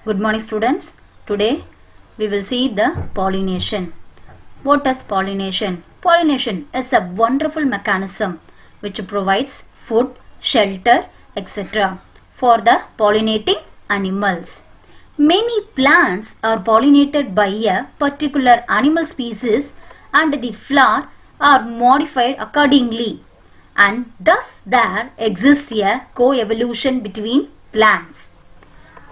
Good morning students. Today we will see the pollination. What is pollination? Pollination is a wonderful mechanism which provides food, shelter, etc. for the pollinating animals. Many plants are pollinated by a particular animal species and the flower are modified accordingly, and thus there exists a co-evolution between plants.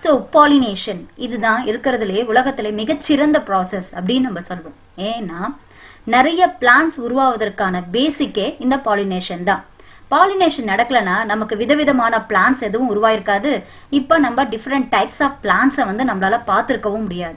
So pollination இதுதான் இருக்கிறதுலே உலகத்திலே மிகச்சிறந்த process அப்படின்னு நம்ம சொல்லுவோம். ஏன்னா நிறைய plans உருவாவதற்கான பேசிக்கே இந்த பாலினேஷன் தான். பாலினேஷன் நடக்கலைன்னா நமக்கு விதவிதமான பிளான்ஸ் எதுவும் உருவாயிருக்காது. இப்போ நம்ம டிஃப்ரெண்ட் டைப்ஸ் ஆஃப் பிளான்ஸை நம்மளால பார்த்துருக்கவும் முடியாது.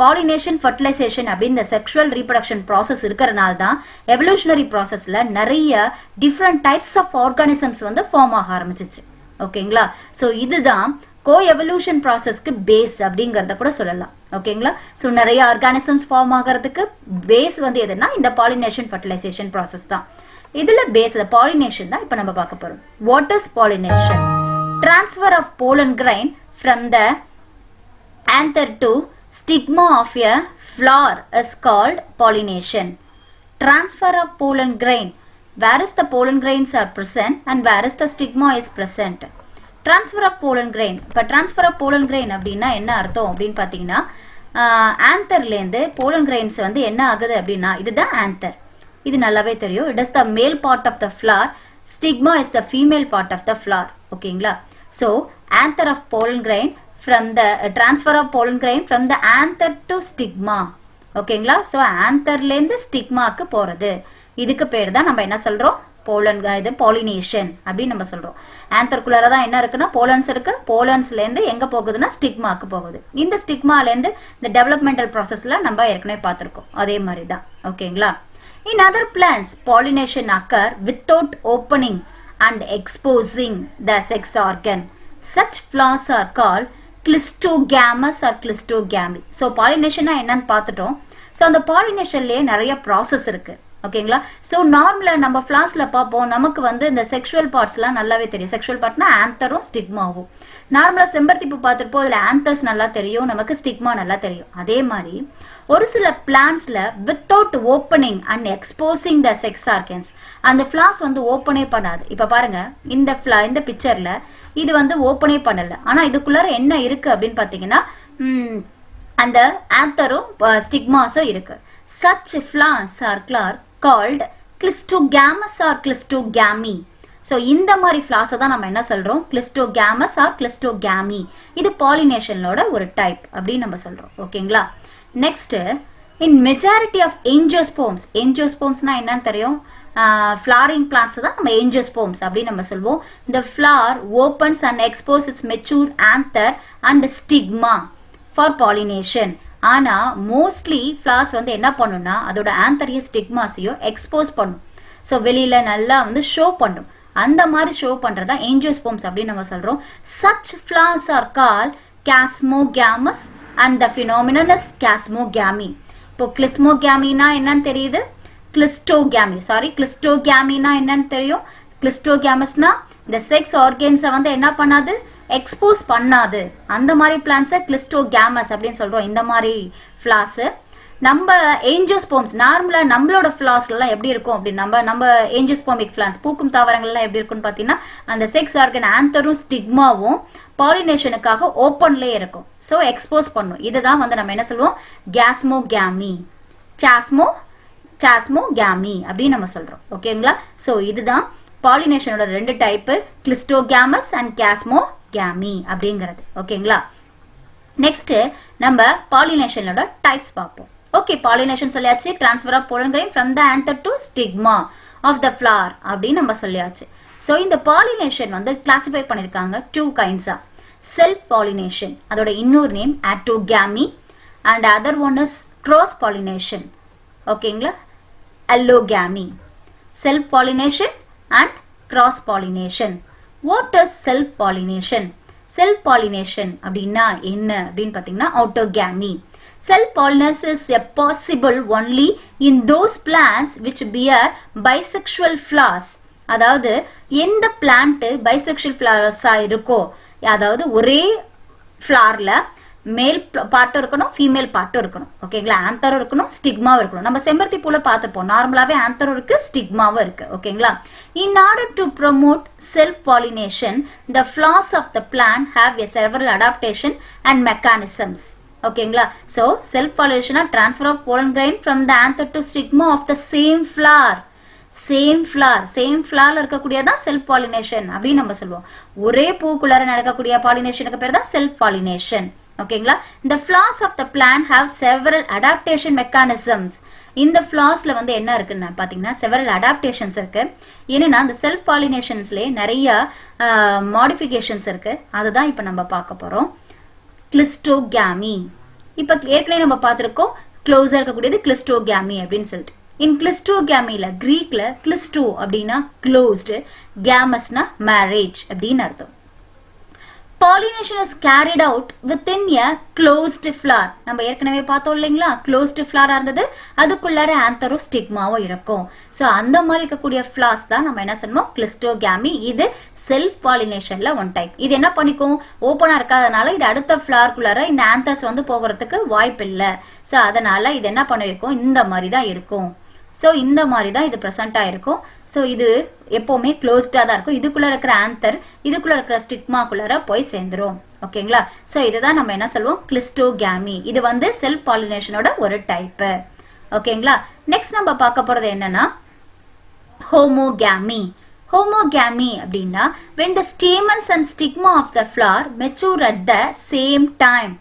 பாலினேஷன், ஃபர்டிலைசேஷன் அப்படின்னு இந்த செக்ஷுவல் ரீப்ரொடக்ஷன் ப்ராசஸ் இருக்கிறனால தான் எவல்யூஷனரி ப்ராசஸில் நிறைய different types of organisms form ஆக ஆரம்பிச்சிச்சு. ஓகேங்களா? ஸோ இதுதான் கோஎவல்யூஷன் ப்ராசஸ்க்கு பேஸ் அப்படிங்கறத கூட சொல்லலாம். ஓகேங்களா? ஸோ நிறைய ஆர்கானிசம்ஸ் ஃபார்ம் ஆகிறதுக்கு பேஸ் எதுனா இந்த பாலினேஷன் ஃபர்டிலைசேஷன் ப்ராசஸ் தான். இதுல பேஸ் பாலினேஷன் தான் இப்போ நம்ம பார்க்க போறோம். What is pollination? Transfer of pollen grain from the anther to stigma of a flower is called pollination. Transfer of pollen grain. Where is the pollen grains are present and where is the stigma is present? Transfer of pollen grain. இப்போ transfer of pollen grain அப்படின்னா என்ன அர்த்தம் அப்படின்னு பார்த்தீங்கன்னா, ஆந்தர்லேருந்து pollen grains என்ன ஆகுது அப்படின்னா, இதுதான் ஆந்தர். இது நல்லாவே தெரியும். It is the male part of the flower. Stigma is the female part of the flower. ஓகேங்களா? So anther of pollen grain from the transfer of pollen grain from the anther to stigma. ஓகேங்களா? So ஆந்தர்லேருந்து ஸ்டிக்மாக்கு போகிறது. இதுக்கு பேர் தான் நம்ம என்ன சொல்கிறோம்? இது பாலினேஷன் அப்படின்னு நம்ம சொல்றோம். ஆந்தர்குலரா தான் என்ன இருக்குன்னா போலன்ஸ் இருக்கு. போலன்ஸ்ல இருந்து எங்க போகுதுன்னா ஸ்டிக்மாக்கு போகுது. இந்த ஸ்டிக்மால இருந்து இந்த டெவலப்மெண்டல் ப்ராசஸ்ல நம்ம ஏற்கனவே பார்த்திருக்கோம். அதே மாதிரி தான். ஓகேங்களா? In other plants, pollination occur without opening and exposing the sex organ. Such flowers are called clistogamous or clistogamy. So pollination என்னன்னு பார்த்துட்டோம். ஸோ அந்த பாலினேஷன்லயே நிறைய ப்ராசஸ் இருக்கு. ஓகேங்களா? ஸோ நார்மலாக நம்ம ஃப்ளாஸ்ல பார்ப்போம், நமக்கு இந்த செக்ஷுவல் பார்ட்ஸ்லாம் நல்லாவே தெரியும். செக்ஷுவல் பார்ட்னா ஆந்தரும் ஸ்டிக்மாவும். நார்மலாக செம்பருத்தி பூ பார்த்துருப்போம், அதில் ஆந்தர்ஸ் நல்லா தெரியும், நமக்கு ஸ்டிக்மா நல்லா தெரியும். அதே மாதிரி ஒரு சில பிளான்ஸ்ல without opening and exposing the sex organs, அந்த ஃப்ளாஸ் ஓப்பனே பண்ணாது. இப்போ பாருங்க, இந்த பிக்சர்ல இது ஓப்பனே பண்ணல. ஆனால் இதுக்குள்ளார என்ன இருக்கு அப்படின்னு பார்த்தீங்கன்னா, அந்த ஆந்தரும் ஸ்டிக்மாஸும் இருக்கு. Such flowers are called clistogamous or clistogamy. So இந்த மாதிரி ஃப்ளாஸ் தான் நம்ம என்ன சொல்றோம்? clistogamous or clistogamy. இது பாலினேஷனோட ஒரு டைப் அப்படின்னு நம்ம சொல்றோம். ஓகேங்களா? Next, in majority of angiosperms. angiospermsனா என்னன்னு தெரியும்? flowering plants தான் நம்ம angiosperms அப்படின்னு நம்ம சொல்வோம். The flower opens and exposes mature anther and stigma for pollination. ஆனா மோஸ்ட்லி ஃப்ளார்ஸ் என்ன பண்ணும்னா அதோட ஆந்தரையும் ஸ்டிக்மாஸையும் எக்ஸ்போஸ் பண்ணும். ஸோ வெளியில நல்லா ஷோ பண்ணும். அந்த மாதிரி ஷோ பண்றதா ஏஞ்சியோஸ்போம்ஸ் அப்படின்னு நம்ம சொல்றோம். Such flowers are call chasmogamous and the phenomenon is chasmogamy. இப்போ கிளிஸ்மோகேமினா என்னன்னு தெரியுது? கிளிஸ்டோகேமினா என்னன்னு தெரியும்? கிளிஸ்டோகேமஸ்னா இந்த செக்ஸ் ஆர்கன்ஸை என்ன பண்ணாது? எக்ஸ்போஸ் பண்ணாது. அந்த மாதிரி பிளான்ஸை கிளிஸ்டோகேமஸ் அப்படின்னு சொல்றோம். இந்த மாதிரி ஃப்ளாஸ் நம்ம ஏஞ்சியோஸ்போம்ஸ் நார்மலா நம்மளோட ஃப்ளாஸ்லாம் எப்படி இருக்கும் அப்படின்னு நம்ம ஏஞ்சியோஸ்போமிக் பிளான்ஸ் பூக்கும் தாவரங்கள்லாம் எப்படி இருக்கும்னு பார்த்தீங்கன்னா, அந்த செக்ஸ் ஆர்கன் ஆந்தரும் ஸ்டிக்மாவும் பாலினேஷனுக்காக ஓப்பன்லேயே இருக்கும். ஸோ எக்ஸ்போஸ் பண்ணும். இதுதான் நம்ம என்ன சொல்லுவோம்? கேஸ்மோகேமி, சாஸ்மோகேமி அப்படின்னு நம்ம சொல்றோம். ஓகேங்களா? ஸோ இதுதான் பாலினேஷனோட ரெண்டு டைப்பு, கிளிஸ்டோகேமஸ் அண்ட் கேஸ்மோகேமி அப்படிங்கிறது. ஓகேங்களா? நெக்ஸ்ட் நம்ம பாலினேஷனோட டைப்ஸ் பார்ப்போம். ஓகே, பாலினேஷன் சொல்லியாச்சு. Transfer of pollen grain from the anther to stigma of the flower அப்படின்னு நம்ம சொல்லியாச்சு. ஸோ இந்த பாலினேஷன் கிளாசிஃபை பண்ணிருக்காங்க டூ கைண்ட்ஸா. செல்ஃப் பாலினேஷன், அதோட இன்னொரு name autogamy, and other one is cross pollination. ஓகேங்களா? allogamy. Self pollination and cross pollination. What is self pollination? Self pollination அப்படின்னா என்ன அப்படின்னு பார்த்தீங்கன்னா autogamy. Self pollination is possible only in those plants which bear bisexual flowers. அதாவது எந்த plant bisexual ஃப்ளவர்ஸா இருக்கோ, அதாவது ஒரே ஃப்ளார்ல மேல் பார்ட்டும் இருக்கணும் ஃபீமேல் பார்ட்டும் இருக்கணும் ஓகேங்களா ஆந்தரும் இருக்கணும் ஸ்டிக்மாவும் இருக்கணும் நம்ம செம்பருத்தி பூல பார்த்துப்போம் நார்மலாவே ஆந்தரும் இருக்கு ஸ்டிக்மாவும் இருக்கு ஓகேங்களா in order to promote self pollination the flowers of the plant have a several adaptation and mechanisms ஓகேங்களா so self pollination or transfer of pollen grain from the anther to stigma of the same flower same ஃப்ளார்ல இருக்கக்கூடியதான் self pollination அப்படின்னு நம்ம சொல்லுவோம் ஒரே பூக்குள்ளார நடக்கக்கூடிய பாலினேஷனுக்கு பேர் தான் செல்ஃப் பாலினேஷன் ஓகேங்களா இந்த flowers of the plant have several adaptation mechanisms இந்த ஃபிளார்ஸ்ல வந்து என்ன இருக்குன்னு பாத்தீங்கன்னா செவரல் அடாப்டேஷன்ஸ் இருக்கு ஏன்னா அந்த செல்ஃப் பாலினேஷன்ஸ்லயே நிறைய மாடிஃபிகேஷன்ஸ் இருக்கு அதுதான் இப்ப நம்ம பார்க்க போறோம் கிளிஸ்டோகாமி இப்ப ஏற்கனவே நம்ம பார்த்திருக்கோம் க்ளோஸா இருக்கக்கூடியது கிளிஸ்டோகாமி அப்படின்னு சொல்லிட்டு in கிளிஸ்டோகாமில கிரீக்ல கிளிஸ்டோ அப்படின்னா closed gamusனா marriage அப்படின்னு அர்த்தம் pollination is carried out within a closed flower நம்ம ஏற்கனவே பார்த்தோம் இல்லைங்களா closed flower இருந்தது அதுக்குள்ளார ஆந்தரோ ஸ்டிக்மாவோ இருக்கும் சோ அந்த மாதிரி இருக்கக்கூடிய flowers தான் நம்ம என்ன சொல்லுவோம் கிளிஸ்டோகாமி இது செல்ஃப் பாலினேஷன்ல ஒன் டைப் இது என்ன பண்ணிக்கும் ஓபனா இருக்காதனால இது அடுத்த ஃபிளார்க்குள்ளார இந்த ஆந்தர்ஸ் வந்து போகிறதுக்கு வாய்ப்பு இல்லை சோ அதனால இது என்ன பண்ணிருக்கும் இந்த மாதிரி தான் இருக்கும் சோ இந்த மாதிரி தான் இது பிரசன்ட் ஆயிருக்கும் சோ இது எப்பவுமே க்ளோஸ்டா தான் இருக்கும் இதுக்குள்ள இருக்கிற ஆந்தர் இதுக்குள்ள இருக்கிற ஸ்டிக்மாக்குள்ளார போய் சேர்ந்துரும் ஓகேங்களா சோ இதுதான் நம்ம என்ன சொல்லுவோம் கிளிஸ்டோகாமி இது வந்து செல்ஃப் பாலினேஷனோட ஒரு டைப் ஓகேங்களா நெக்ஸ்ட் நம்ம பார்க்க போறது என்னன்னா ஹோமோகாமி homogamy அப்படின்னா when the stamens and stigma of the flower mature at the same time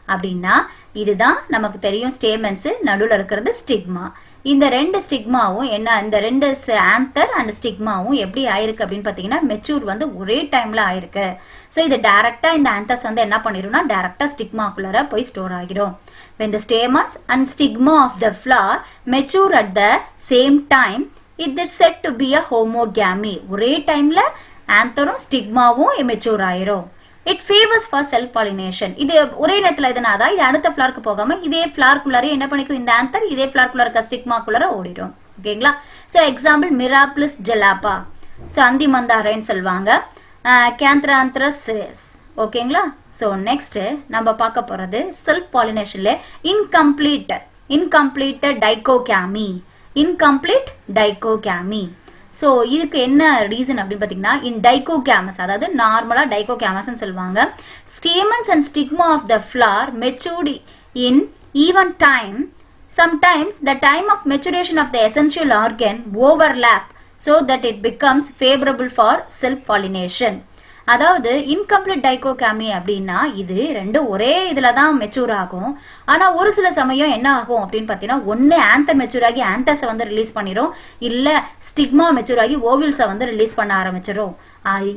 அப்படின்னா இதுதான் நமக்கு தெரியும் ஸ்டேமன்ஸ் நடுவுல இருக்கிறது ஸ்டிக்மா இந்த ரெண்டு ஸ்டிக்மாவும் என்ன இந்த ரெண்டு ஆந்தர் அண்ட் ஸ்டிக்மாவும் எப்படி ஆயிருக்கு அப்படின்னு பாத்தீங்கன்னா மெச்சூர் வந்து ஒரே டைம்ல ஆயிருக்கு சோ இது டைரக்டா இந்த ஆந்தர்ஸ் வந்து என்ன பண்ணிரும்னா டைரக்டா ஸ்டிக்மாக்குள்ளார போய் ஸ்டோர் ஆகிரும் when the stamens and stigma of the flower mature at the same time it is said to be a homogamy ஒரே டைம்ல ஆந்தரும் ஸ்டிக்மாவும் மெச்சூர் ஆயிரும் it favors for self pollination இது ஒரே நேரத்துல இதனால இது அடுத்த ஃப்ளார்க்கு போகாம இதே ஃப்ளார்க்குள்ளார என்ன பண்ணிக்கும் இந்த ஆந்தர் இதே ஃப்ளார்க்குள்ளார இருக்க ஸ்டிக்மாக்குள்ளார ஓடிடும் ஓகேங்களா சோ எக்ஸாம்பிள் மிராபிலிஸ் ஜெலாப்பா சோ அந்தி மந்தாரைன்னு சொல்வாங்க கேந்த்ராந்த்ரஸ் ஓகேங்களா சோ நெக்ஸ்ட் நம்ம பார்க்க போறது செல்ஃப் பாலினேஷன்ல இன்கம்ப்ளீட் டைகோகாமி சோ இதுக்கு என்ன ரீசன் அப்படின்னு பாத்தீங்கன்னா in dichogamous அதாவது நார்மலா dichogamous ன்னு சொல்வாங்க stamens and stigma of the flower matured in even time sometimes the time of maturation of the essential organ overlap so that it becomes favorable for self pollination அதாவது incomplete டைகோகாமி அப்படின்னா இது ரெண்டு ஒரே இதுல தான் மெச்சூர் ஆகும் ஆனா ஒரு சில சமயம் என்ன ஆகும் அப்படின்னு பாத்தீங்கன்னா ஒன்னு ஆந்தர் மெச்சூர் ஆகி ஆந்தர்ஸை வந்து ரிலீஸ் பண்ணிரும் இல்ல ஸ்டிக்மா மெச்சூர் ஆகி ஓவியல்ஸை வந்து ரிலீஸ் பண்ண ஆரம்பிச்சிரும்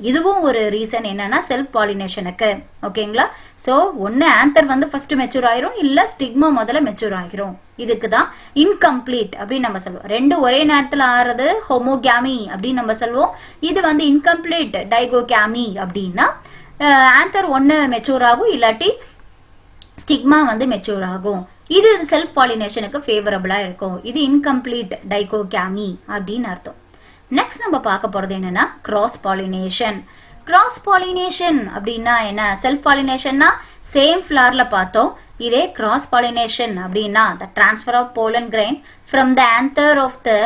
இதுவும் ஒரு ரீசன் என்னன்னா செல்ஃப் பாலினேஷனுக்கு ஓகேங்களா சோ ஒன்னு ஆந்தர் வந்து ஃபர்ஸ்ட் மெச்சூர் ஆயிரும் இல்ல ஸ்டிக்மா முதல்ல மெச்சூர் ஆகிரும் இதுக்கு தான் இன்கம்ப்ளீட் அப்படின்னு நம்ம சொல்லுவோம் ரெண்டு ஒரே நேரத்துல ஆறது ஹோமோகாமி அப்படின்னு நம்ம சொல்லுவோம் இது வந்து இன்கம்ப்ளீட் டைகோகாமி அப்படின்னா ஆந்தர் ஒன்னு மெச்சூர் ஆகும் இல்லாட்டி ஸ்டிக்மா வந்து மெச்சூர் ஆகும் இது செல்ஃப் பாலினேஷனுக்கு ஃபேவரபிளா இருக்கும் இது இன்கம்ப்ளீட் டைகோகாமி அப்படின்னு அர்த்தம் நெக்ஸ்ட் நம்ம பார்க்க போறது என்னன்னா கிராஸ் பாலினேஷன் அப்படின்னா என்ன செல்ஃப் பாலினேஷன்னா சேம் ஃபிளார்ல பார்த்தோம் இதே கிராஸ் பாலினேஷன் அப்படின்னா the transfer of pollen grain from the anther of the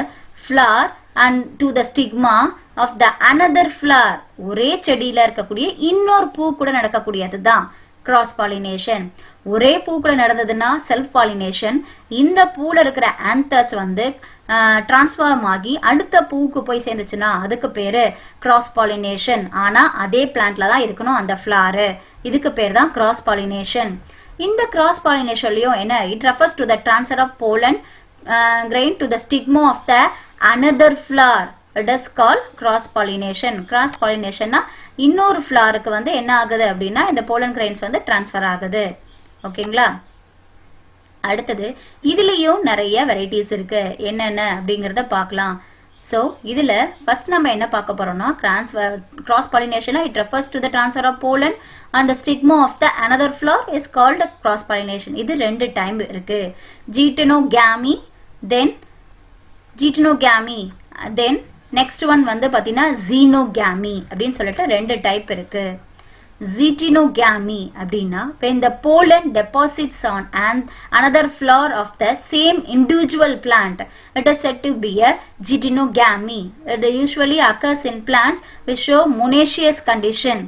flower and to the stigma of the another flower ஒரே செடியில இருக்கக்கூடிய இன்னொரு பூ கூட நடக்கக்கூடியது தான் கிராஸ் பாலினேஷன் ஒரே பூக்குள்ள நடந்ததுன்னா செல்ஃப் பாலினேஷன் இந்த பூல இருக்கிற ஆந்தர்ஸ் வந்து டிரான்ஸ்ஃபார்ம் ஆகி அடுத்த பூக்கு போய் சேர்ந்துச்சுன்னா அதுக்கு பேரு கிராஸ் பாலினேஷன் ஆனா அதே பிளான்ட்ல தான் இருக்கணும் அந்த ஃபிளார் இதுக்கு பேர் தான் கிராஸ் பாலினேஷன் இந்த கிராஸ் பாலினேஷன்லயும் என்ன it refers to the transfer of pollen grain to the stigma of the another flower it is called cross pollination னா இன்னொரு ஃபிளாருக்கு வந்து என்ன ஆகுது அப்படின்னா இந்த pollen grains வந்து ட்ரான்ஸ்ஃபர் ஆகுது ஓகேங்களா அடுத்தது இதுலயும் நிறைய வெரைட்டிஸ் இருக்கு என்னென்ன அப்படிங்கறத பார்க்கலாம் சோ இதுல ஃபர்ஸ்ட் நம்ம என்ன பார்க்க போறோம்னா cross pollination it refers to the transfer of pollen and the stigma of the another flower is called cross pollination இது ரெண்டு டைம் இருக்கு geitonogamy then next one வந்து பாத்தீங்கன்னா xenogamy அப்படினு சொல்லிட்டு ரெண்டு டைப் இருக்கு Zytonogamy அப்படின்னா when the pollen deposits on another flower of the same individual plant, it is said to be a Zytonogamy. It usually occurs in plants which show monoecious condition.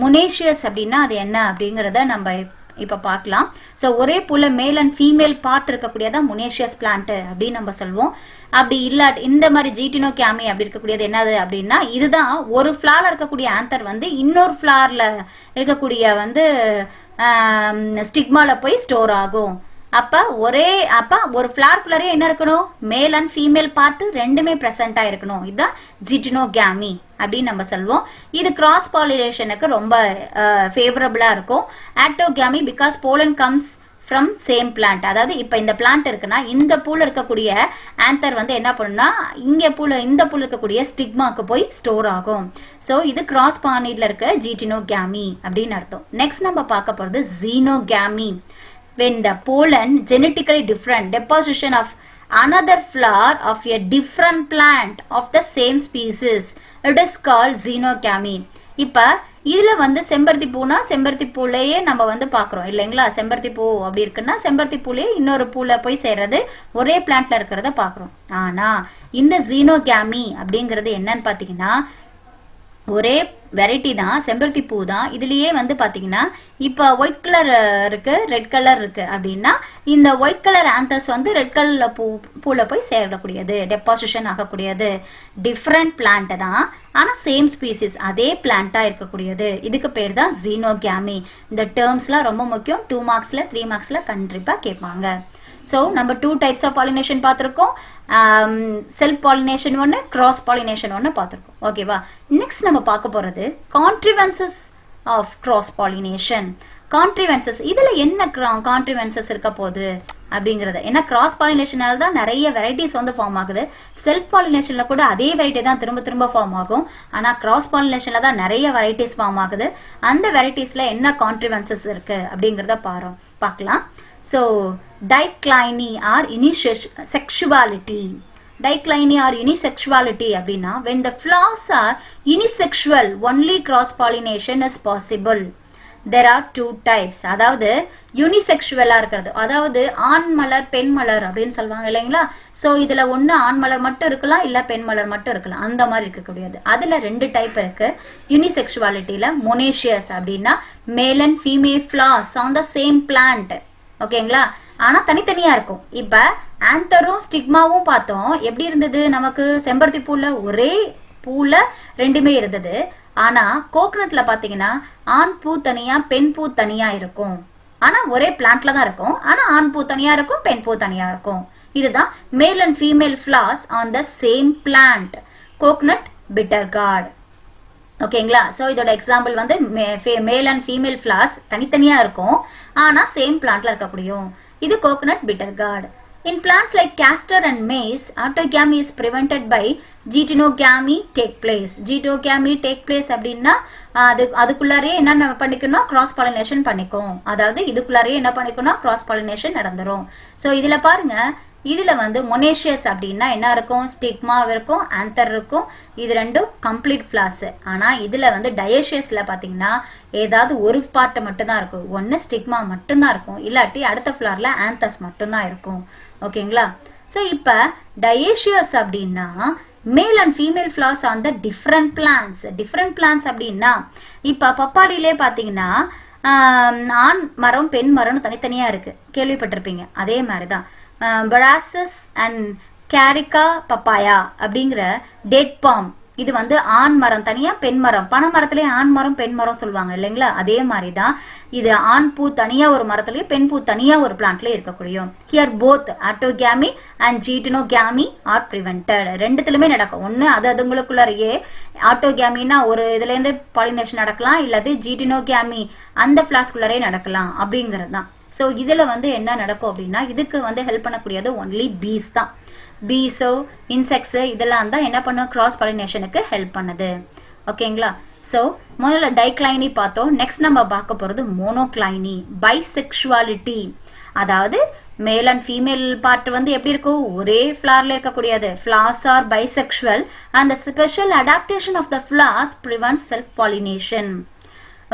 Monoecious அப்படின்னா அது என்ன அப்படிங்கறத நம்ம இப்ப பார்க்கலாம். So ஒரே பூல மேல் அண்ட் ஃபீமேல் பார்ட் இருக்கக்கூடியதா மொனேஷியஸ் பிளான்ட் அப்படின்னு நம்ம சொல்வோம். அப்படி இல்ல இந்த மாதிரி ஜீட்டினோகாமி அப்படி இருக்கக்கூடியது என்னது அப்படின்னா இதுதான் ஒரு ஃபிளவர்ல இருக்கக்கூடிய ஆந்தர் வந்து இன்னொரு ஃபிளவர்ல இருக்கக்கூடிய வந்து ஸ்டிக்மால போய் ஸ்டோர் ஆகும். அப்ப ஒரு ஃபிளவர்க்குள்ளரே என்ன இருக்கணும், மேல் அண்ட் ஃபீமேல் பார்ட் ரெண்டுமே பிரசன்டா இருக்கணும். இதுதான் ஜிட்டினோகாமி அப்படின்னு நம்ம சொல்வோம். இது கிராஸ் பாலினேஷனுக்கு ரொம்ப ஃபேவரபிளா இருக்கும். Autogamy because pollen comes from same plant. அதாவது இப்ப இந்த பிளான்ட் இருக்குன்னா இந்த பூல இருக்கக்கூடிய ஆந்தர் வந்து என்ன பண்ணுன்னா இந்த பூல இருக்கக்கூடிய ஸ்டிக்மாக்கு போய் ஸ்டோர் ஆகும். சோ இது கிராஸ் பாலினேட்ல இருக்க ஜிட்டினோகாமி அப்படின்னு அர்த்தம். நெக்ஸ்ட் நம்ம பார்க்க போறது ஜீனோகாமி. When the pollen genetically different deposition of another flower of a different plant of the same species, it is called xenogamy. இப்ப இதுல வந்து செம்பருத்தி பூனா செம்பருத்தி பூலையே நம்ம வந்து பாக்குறோம் இல்லைங்களா. செம்பருத்தி பூ அப்படி இருக்குன்னா செம்பருத்தி பூலையே இன்னொரு பூல போய் சேர்றது ஒரே பிளான்ட்ல இருக்கிறத பாக்குறோம். ஆனா இந்த xenogamy அப்படிங்கிறது என்னன்னு பாத்தீங்கன்னா ஒரே வெரைட்டி தான், செம்பருத்தி பூ தான். இதுலயே வந்து பாத்தீங்கன்னா இப்ப ஒயிட் கலர் இருக்கு, ரெட் கலர் இருக்கு அப்படின்னா இந்த ஒயிட் கலர் ஆந்தர்ஸ் வந்து ரெட் கலர் பூல போய் சேரக்கூடியது, டெபாசிஷன் ஆகக்கூடியது. டிஃப்ரெண்ட் பிளான்ட் தான் ஆனா சேம் ஸ்பீசிஸ், அதே பிளான்ட்டா இருக்கக்கூடியது. இதுக்கு பேர் தான் xenogamy. இந்த டேர்ம்ஸ்லாம் ரொம்ப முக்கியம். 2 மார்க்ஸ்ல 3 மார்க்ஸ்ல கண்டிப்பா கேட்பாங்க. So நம்ம 2 types of pollination பார்த்திருக்கோம். செல்ஃப் பாலினேஷன் ஒன்று, கிராஸ் பாலினேஷன் ஒன்று பார்த்திருக்கோம். ஓகேவா. நெக்ஸ்ட் நம்ம பார்க்க போறது கான்ட்ரிவன்சஸ் ஆஃப் கிராஸ் பாலினேஷன். கான்ட்ரிவன்சஸ் இதுல என்ன கான்ட்ரிவன்சஸ் இருக்க போகுது அப்படிங்கறது. ஏன்னா கிராஸ் பாலினேஷனால தான் நிறைய வெரைட்டிஸ் வந்து ஃபார்ம் ஆகுது. செல்ஃப் பாலினேஷன்ல கூட அதே வெரைட்டி தான் திரும்ப திரும்ப ஃபார்ம் ஆகும். ஆனா கிராஸ் பாலினேஷன்ல தான் நிறைய வெரைட்டிஸ் ஃபார்ம் ஆகுது. அந்த வெரைட்டிஸ்ல என்ன கான்ட்ரிவன்சஸ் இருக்கு அப்படிங்கறத பார்க்கலாம். So dicliny or unisexuality. Dicliny or unisexuality அப்படின்னா when the flowers are unisexual only cross pollination is possible. There are 2 types. அதாவது யூனிசெக்சுவலா இருக்கிறது, அதாவது ஆண் மலர் பெண் மலர் அப்படின்னு சொல்லுவாங்க இல்லைங்களா. சோ இதுல ஒண்ணு ஆண் மலர் மட்டும் இருக்கலாம், இல்ல பெண் மலர் மட்டும் இருக்கலாம். அந்த மாதிரி இருக்கக்கூடியது. அதுல 2 டைப் இருக்கு. யூனிசெக்சுவாலிட்டியில மொனேஷியஸ் அப்படின்னா male and female flowers on the same plant. ஓகேங்களா. ஆனா தனித்தனியா இருக்கும். இப்ப ஆந்தரும் ஸ்டிக்மாவும் பார்த்தோம். எப்படி இருந்தது நமக்கு, செம்பருத்தி பூல ஒரே பூல ரெண்டுமே இருந்தது. ஆனா கோகனட்ல பாத்தீங்கன்னா ஆண் பூ தனியா பெண் பூ தனியா இருக்கும். ஆனா ஒரே பிளான்ட்ல தான் இருக்கும். ஆனா ஆண் பூ தனியா இருக்கும், பெண் பூ தனியா இருக்கும். இதுதான் மேல் and female flowers on the same plant. Coconut bitter card. ஓகேங்களா. சோ இதோட எக்ஸாம்பிள் வந்து மேல் அண்ட் ஃபீமேல் ஃபிளவர்ஸ் தனித்தனியா இருக்கும், ஆனா சேம் பிளான்ட்ல இருக்கக்கூடியும். இது coconut bitter card. In plants like castor and maize, autogamy is prevented by Zytonogamy take place. Zytonogamy take place அப்படின்னா அதுக்குள்ளாரே என்ன பண்ணிக்கணும், கிராஸ் பாலினேஷன் பண்ணிக்கும். அதாவது இதுக்குள்ளாரே என்ன பண்ணிக்கணும், கிராஸ் பாலினேஷன் நடந்துரும். சோ இதுல பாருங்க, இதுல வந்து மொனேஷியஸ் அப்படின்னா என்ன இருக்கும், ஸ்டிக்மா இருக்கும், ஆந்தர் இருக்கும். இது ரெண்டும் கம்ப்ளீட் ஃபிளார்ஸ். ஆனா இதுல வந்து டயேஷியஸ்ல பாத்தீங்கன்னா ஏதாவது ஒரு பார்ட் மட்டும் தான் இருக்கும். ஒன்னு ஸ்டிக்மா மட்டும் தான் இருக்கும், இல்லாட்டி அடுத்த ஃபிளார்ல ஆந்தர்ஸ் மட்டும் தான் இருக்கும். ஓகேங்களா. சோ இப்ப டயேஷியஸ் அப்படின்னா male and female flowers on the different plants. Different plants அப்படின்னா இப்ப பப்பாளிலே பாத்தீங்கன்னா ஆண் மரம் பெண் மரம்னு தனித்தனியா இருக்கு, கேள்விப்பட்டிருப்பீங்க. அதே மாதிரிதான் பராசஸ் அண்ட் கேரிகா பப்பாயா அப்படிங்கிற டேட் பாம், இது வந்து ஆண் மரம் தனியா பெண் மரம். பனை மரத்திலே ஆண் மரம் பெண் மரம் சொல்லுவாங்க இல்லைங்களா. அதே மாதிரிதான் இது ஆண் பூ தனியா ஒரு மரத்திலேயே பெண் பூ தனியா ஒரு பிளான்ட்லயே இருக்கக்கூடிய. Here both autogamy and geitonogamy are prevented. ரெண்டுத்துலயுமே நடக்கும். ஒண்ணு அதுங்களுக்குள்ளேயே ஆட்டோகாமின்னா ஒரு இதுல இருந்து பாலினேஷன் நடக்கலாம், இல்லாது ஜீட்டினோகாமி அந்த பிளாஸ்குள்ளரே நடக்கலாம் அப்படிங்கிறது தான். சோ இதுல வந்து என்ன நடக்கும் அப்படின்னா இதுக்கு வந்து ஹெல்ப் பண்ணக்கூடியது ஒன்லி பீஸ் தான். பீஸோ இன்செக்ட்ஸ் இதெல்லாம் தான் என்ன பண்ணும், கிராஸ் பாலினேஷனுக்கு ஹெல்ப் பண்ணுது. ஓகேங்களா. சோ முதல்ல டைக்ளைனி பார்த்தோம். நெக்ஸ்ட் நம்ம பார்க்க போறது மோனோக்ளைனி, பைசெக்சுவாலிட்டி. அதாவது மேல் அண்ட் ஃபீமேல் பார்ட் வந்து எப்படி இருக்கும், ஒரே ஃபிளவர்ல இருக்கக்கூடியது. Flowers are bisexual and the special adaptation of the flowers prevents self pollination.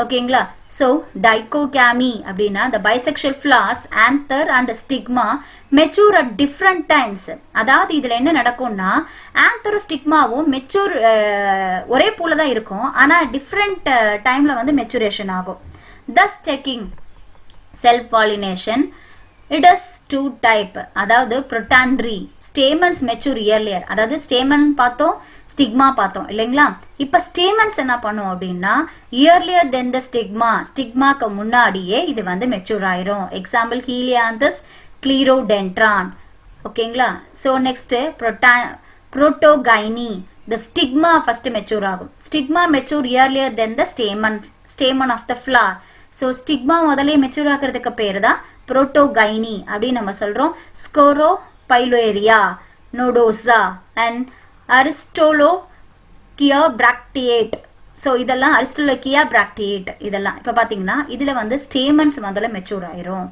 ஓகேங்களா. ஸோ டைகோகேமி அப்படின்னா the bisexual flowers anther and stigma mature at different times. அதாவது இதுல என்ன நடக்கும்னா ஆந்தரும் ஸ்டிக்மாவும் மெச்சூர் ஒரே போல தான் இருக்கும், ஆனா டிஃப்ரெண்ட் டைம்ல வந்து மெச்சூரேஷன் ஆகும். thus checking self pollination it is two type. அதாவது protandry stamens mature earlier. அதாவது ஸ்டேமன் பார்த்தோம், ஸ்டிக்மா பார்த்தோம் இல்லைங்களா. இப்ப ஸ்டேமன்ஸ் என்ன பண்ணும் அப்படின்னா earlier than the stigma, ஸ்டிக்மாக்கு முன்னாடியே இது வந்து மெச்சூர் ஆயிரும். Example Helianthus, Clerodendron. ஓகேங்களா. So next protogyny, the stigma first mature ஆகும். Stigma mature earlier than the stamen of the flower. So stigma முதலே மெச்சூர் ஆகிறதுக்கு பேர் தான் புரோட்டோகைனி அப்படின்னு நம்ம சொல்றோம். ஸ்கோரோபைலேரியா, நோடோசா அண்ட் அரிஸ்டோலோகியா பிராக்டியேட். ஸோ இதெல்லாம் அரிஸ்டோலோகியா பிராக்டியேட் இதெல்லாம் இப்போ பார்த்தீங்கன்னா இதுல வந்து ஸ்டேமன்ஸ் முதல்ல மெச்சூர் ஆயிரும்.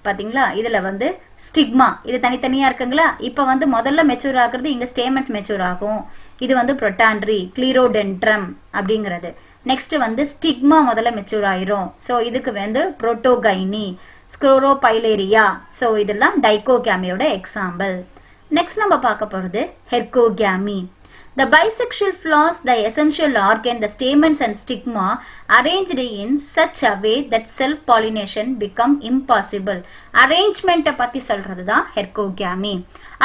பாத்தீங்களா, இதுல வந்து ஸ்டிக்மா இது தனித்தனியா இருக்குங்களா. இப்ப வந்து முதல்ல மெச்சூர் ஆகுறது இங்க ஸ்டேமன்ஸ் மெச்சூர் ஆகும். இது வந்து புரோட்டாண்ட்ரி, கிளீரோடென்ட்ரம் அப்படிங்கிறது. நெக்ஸ்ட் வந்து ஸ்டிக்மா முதல்ல மெச்சூர் ஆயிரும். ஸோ இதுக்கு வந்து புரோட்டோகைனி, ஸ்க்ரோரோபைலேரியா. ஸோ இதெல்லாம் டைகோகேமியோட எக்ஸாம்பிள். நெக்ஸ்ட் நம்ம பார்க்க போறது ஹெர்கோகேமி. The bisexual flowers, the essential organ, the stamens and stigma arranged in such a way that self-pollination become impossible. Arrangement பத்தி சொல்றது தான் ஹெர்கோகேமி.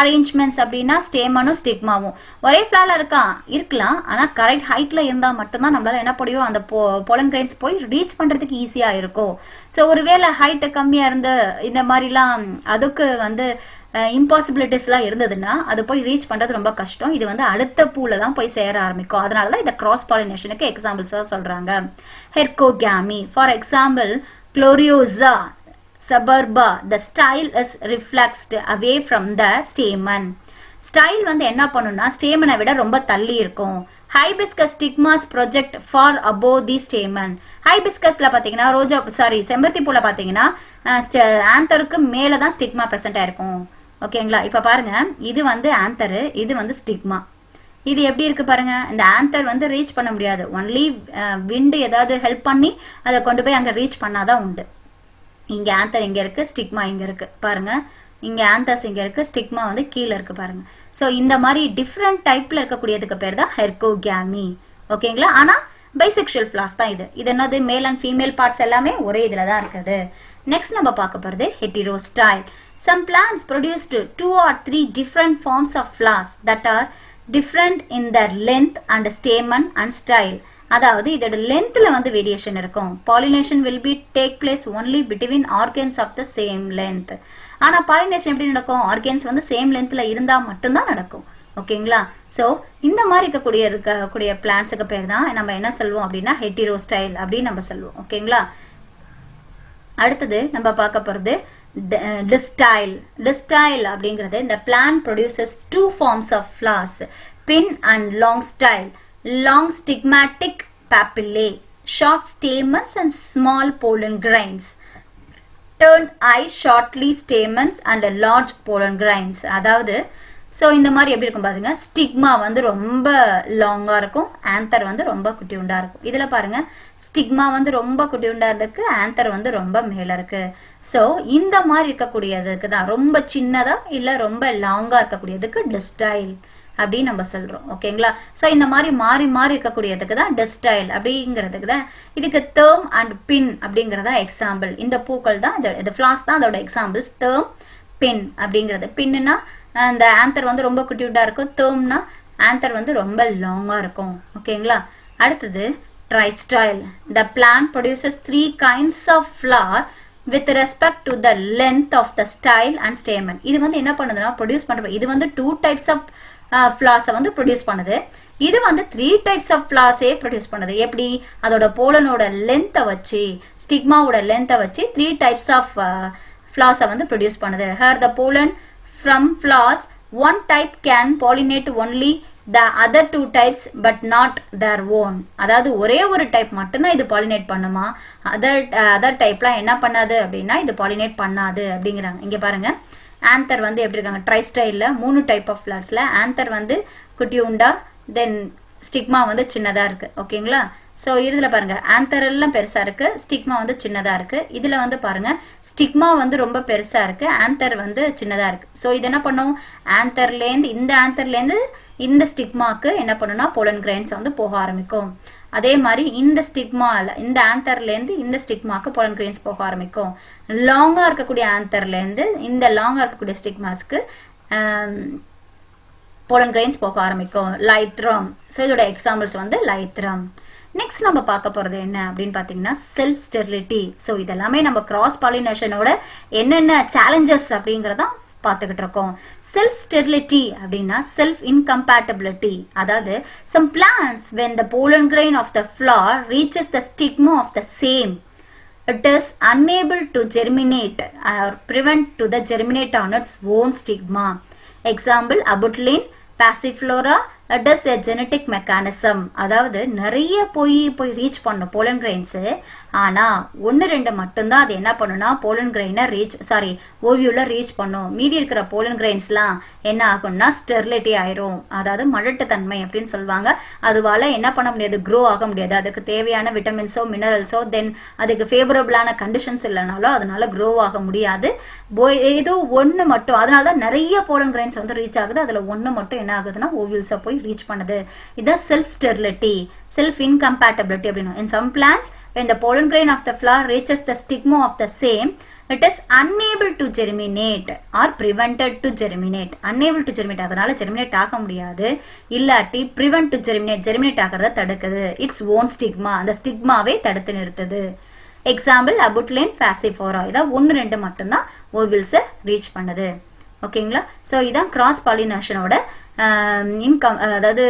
அரேஞ்ச்மெண்ட்ஸ் அப்படின்னா ஸ்டேமனும் ஸ்டிக்மாவும் ஒரே ஃபிளால இருக்கலாம், ஆனா கரெக்ட் ஹைட்ல இருந்தா மட்டும்தான் நம்மளால என்ன படியும் அந்த போலன் கிரெயின்ஸ் போய் ரீச் பண்றதுக்கு ஈஸியா இருக்கும். ஸோ ஒருவேளை ஹைட் கம்மியா இருந்து இந்த மாதிரிலாம் அதுக்கு வந்து இம்பாசிபிலிட்டிஸ்லாம் இருந்ததுன்னா அது போய் ரீச் பண்றது ரொம்ப கஷ்டம். இது வந்து அடுத்த பூல தான் போய் சேர ஆரம்பிக்கும். அதனாலதான் இதை கிராஸ் பாலினேஷனுக்கு எக்ஸாம்பிள்ஸா சொல்றாங்க. Herkogamy for example Gloriosa superba, the style is reflexed away from the stamen. Style வந்து என்ன பண்ணும்னா ஸ்டேமனை விட ரொம்ப தள்ளி இருக்கும். Hibiscus stigmas project far above the stamen. ஹைபிஸ்கஸ்ல பாத்தீங்கன்னா செம்பருத்தி பூல பாத்தீங்கன்னா ஆந்தருக்கு மேல தான் ஸ்டிக்மா பிரசன்ட் ஆயிருக்கும். ஓகேங்களா. இப்ப பாருங்க, இது வந்து ஆந்தரு, இது வந்து ஸ்டிக்மா. இது எப்படி இருக்கு பாருங்க. இந்த ஆந்தர் வந்து ரீச் பண்ண முடியாது. ஒன்லி விண்டு ஏதாவது ஹெல்ப் பண்ணி அதை கொண்டு போய் அங்க ரீச் பண்ணாதான் உண்டு. இங்க ஆந்தர் இங்க இருக்கு, ஸ்டிக்மா இங்க இருக்கு பாருங்க. இங்க ஆந்தர்ஸ் இங்க இருக்கு, ஸ்டிக்மா வந்து கீழே இருக்கு பாருங்க. சோ இந்த மாதிரி டிஃப்ரெண்ட் டைப்ல இருக்கக்கூடியதுக்கு பேர் தான் ஹெர்கோகேமி. ஓகேங்களா. ஆனா பைசெக்சுவல் ஃபிளாஸ் தான் இது. இது என்னது மேல் அண்ட் ஃபீமேல் பார்ட்ஸ் எல்லாமே ஒரே இதுல தான் இருக்குது. நெக்ஸ்ட் நம்ம பார்க்க போறது ஹெட்டிரோஸ்டைல். Some plants produced 2 or 3 different forms of flowers that are different in their length and stamen and style. அதாவது இதோட லென்த்ல வந்து வேரியேஷன் இருக்கும். Pollination will be take place only between organs of the same length. ஆனா pollination எப்படி நடக்கும்? Organs வந்து same லென்த்ல இருந்தா மட்டும்தான் நடக்கும். ஓகேங்களா. சோ இந்த மாதிரி இருக்கக்கூடிய பிளான்ட்ஸுக்கு பேர் தான் நம்ம என்ன சொல்லுவோம் அப்படின்னா ஹெட்டிரோஸ்டைல் அப்படின்னு நம்ம சொல்லுவோம். ஓகேங்களா. அடுத்தது நம்ம பார்க்க போறது distyle. Distyle அப்படிங்கிறது the plant produces 2 forms of flowers, pin and long style. Long stigmatic papillae, short stamens and small pollen grains. Turned eye, shortly stamens and large pollen grains. அதாவது ஸோ இந்த மாதிரி எப்படி இருக்கும் பாருங்க. ஸ்டிக்மா வந்து ரொம்ப லாங்கா இருக்கும், ஆந்தர் வந்து ரொம்ப குட்டியுண்டா இருக்கும். இதுல பாருங்க ஸ்டிக்மா வந்து ரொம்ப குட்டியுண்டா இருக்கு, ஆந்தர் வந்து ரொம்ப மேல இருக்கு. ஸோ இந்த மாதிரி இருக்கக்கூடியதுக்கு தான் ரொம்ப சின்னதா இல்ல ரொம்ப லாங்கா இருக்கக்கூடியதுக்கு டிஸ்டைல் அப்படின்னு நம்ம சொல்றோம். ஓகேங்களா. ஸோ இந்த மாதிரி மாறி மாறி இருக்கக்கூடியதுக்கு தான் டிஸ்டைல் அப்படிங்கிறதுக்கு தான். இதுக்கு தேர்ம் அண்ட் பின் அப்படிங்கறதா எக்ஸாம்பிள். இந்த பூக்கள் தான் இந்த ஃபிளாஸ் தான் அதோட எக்ஸாம்பிள்ஸ். தேர்ம், பின் அப்படிங்கிறது. பின்னுனா அந்த ஆந்தர் வந்து ரொம்ப குட்டியூட்டா இருக்கும், தேர்ம்னா ஆந்தர் வந்து ரொம்ப லாங்கா இருக்கும். ஓகேங்களா. அடுத்தது ட்ரைஸ்டைல். The plant produces 3 kinds of flower with respect to the length of the style and stamen. இது வந்து என்ன பண்ணுதுன்னா ப்ரொடியூஸ் பண்றது. இது வந்து 2 types of flowers வந்து ப்ரொடியூஸ் பண்ணுது. இது வந்து 3 types of flowers ப்ரொடியூஸ் பண்ணுது. எப்படி? அதோட போலனோட லென்த்தை வச்சு, ஸ்டிக்மாவோட லென்த்தை வச்சு 3 types of flowers வந்து ப்ரொடியூஸ் பண்ணுது. Here the pollen from flowers, one type can pollinate only the other 2 types but not their own. அதாவது ஒரே ஒரு டைப் மட்டும்தான் இது பாலினேட் பண்ணுமா, அதர் டைப்லாம் என்ன பண்ணாது அப்படின்னா இது பாலினேட் பண்ணாது அப்படிங்கிறாங்க. இங்க பாருங்க ஆந்தர் வந்து எப்படி இருக்காங்க. ட்ரைஸ்டைல்ல 3 டைப் ஆஃப் ஃபிளவர்ஸ்ல ஆந்தர் வந்து குட்டி உண்டா, தென் ஸ்டிக்மா வந்து சின்னதா இருக்கு. ஓகேங்களா. ஸோ இதில் பாருங்கள் ஆந்தர் எல்லாம் பெருசாக இருக்குது, ஸ்டிக்மா வந்து சின்னதாக இருக்குது. இதில் வந்து பாருங்கள் ஸ்டிக்மா வந்து ரொம்ப பெருசாக இருக்குது, ஆந்தர் வந்து சின்னதாக இருக்குது. ஸோ இது என்ன பண்ணும், ஆந்தர்லேருந்து இந்த ஸ்டிக்மாக்கு என்ன பண்ணுன்னா போலன் கிரெயின்ஸ் வந்து போக ஆரம்பிக்கும். அதே மாதிரி இந்த ஸ்டிக்மாவில் இந்த ஆந்தர்லேருந்து இந்த ஸ்டிக்மாக்கு போலன் கிரெயின்ஸ் போக ஆரம்பிக்கும். லாங்காக இருக்கக்கூடிய ஆந்தர்லேருந்து இந்த லாங்காக இருக்கக்கூடிய ஸ்டிக்மாஸ்க்கு போலன் கிரெயின்ஸ் போக ஆரம்பிக்கும். லைத்ரம். ஸோ இதோட எக்ஸாம்பிள்ஸ் வந்து லைத்ரம். நெக்ஸ்ட் நம்ம பார்க்க போகிறது என்ன அப்படின்னு பார்த்தீங்கன்னா செல்ஃப் ஸ்டெரிலிட்டி. ஸோ இதெல்லாமே நம்ம கிராஸ் பாலினேஷனோட என்னென்ன சேலஞ்சஸ் அப்படிங்கிறதான் பார்த்துக்கிட்டு இருக்கோம். செல்ஃப் ஸ்டெரிலிட்டி அப்படின்னா செல்ஃப் இன்கம்பேட்டபிலிட்டி. அதாவது some plants when the pollen grain of the flower reaches the stigma of the same, it is unable to germinate or prevent to the germinate on its own stigma. Example, Abutilene passiflora. It is a genetic mechanism. அதாவது நிறைய போய் reach பண்ணும் pollen grains. ஆனால் 1-2 மட்டும்தான் அது என்ன பண்ணுன்னா pollen கிரெயினை ஓவியூவில் reach பண்ணும். மீதி இருக்கிற போலன் கிரெயின்ஸ்லாம் என்ன ஆகும்னா ஸ்டெரிலிட்டி ஆயிரும். அதாவது மழட்டுத்தன்மை அப்படின்னு சொல்லுவாங்க. அதுவால் என்ன பண்ண முடியாது, க்ரோ ஆக முடியாது. அதுக்கு தேவையான விட்டமின்ஸோ மினரல்ஸோ தென் அதுக்கு ஃபேவரபிளான கண்டிஷன்ஸ் இல்லைனாலோ அதனால க்ரோ ஆக முடியாது. ஏதோ ஒன்று மட்டும், அதனால தான் நிறைய போலன் கிரெயின்ஸ் வந்து ரீச் ஆகுது. அதில் ஒன்று மட்டும் என்ன ஆகுதுன்னா ஓவியூல்ஸை போய் ரீச் பண்ணுது. இதான் செல்ஃப் ஸ்டெரிலிட்டி, செல்ஃப் இன்கம்பேட்டபிலிட்டி அப்படின்னு. In some plants, when the pollen grain of the flower reaches the stigma of the same, it is unable to germinate or prevented to germinate. Unable to germinate, அதனால germinate ஆக முடியாது. இல்லாட்டி prevent to germinate ஆகிறத தடுக்குது. Its own stigma, அந்த ஸ்டிக்மாவே தடுத்து நிறுத்துது. Example Abutilene passiflora. இதான் 1-2 மட்டும்தான் ஓவில்ஸை ரீச் பண்ணுது. ஓகேங்களா? ஸோ இதான் கிராஸ் பாலினேஷனோட அதாவது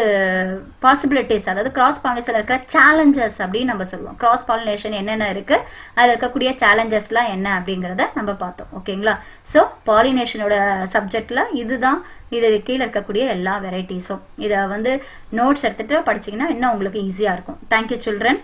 பாசிபிலிட்டிஸ், அதாவது கிராஸ் பாலினேஷனில் இருக்கிற சேலஞ்சஸ் அப்படின்னு நம்ம சொல்லுவோம். கிராஸ் பாலினேஷன் என்னென்ன இருக்குது, அதில் இருக்கக்கூடிய சேலஞ்சஸ்லாம் என்ன அப்படிங்கிறத நம்ம பார்த்தோம். ஓகேங்களா? ஸோ பாலினேஷனோட சப்ஜெக்டில் இதுதான், இது கீழே இருக்கக்கூடிய எல்லா வெரைட்டிஸும். இதை வந்து நோட்ஸ் எடுத்துகிட்டு படிச்சிங்கன்னா இன்னும் உங்களுக்கு ஈஸியாக இருக்கும். Thank you children.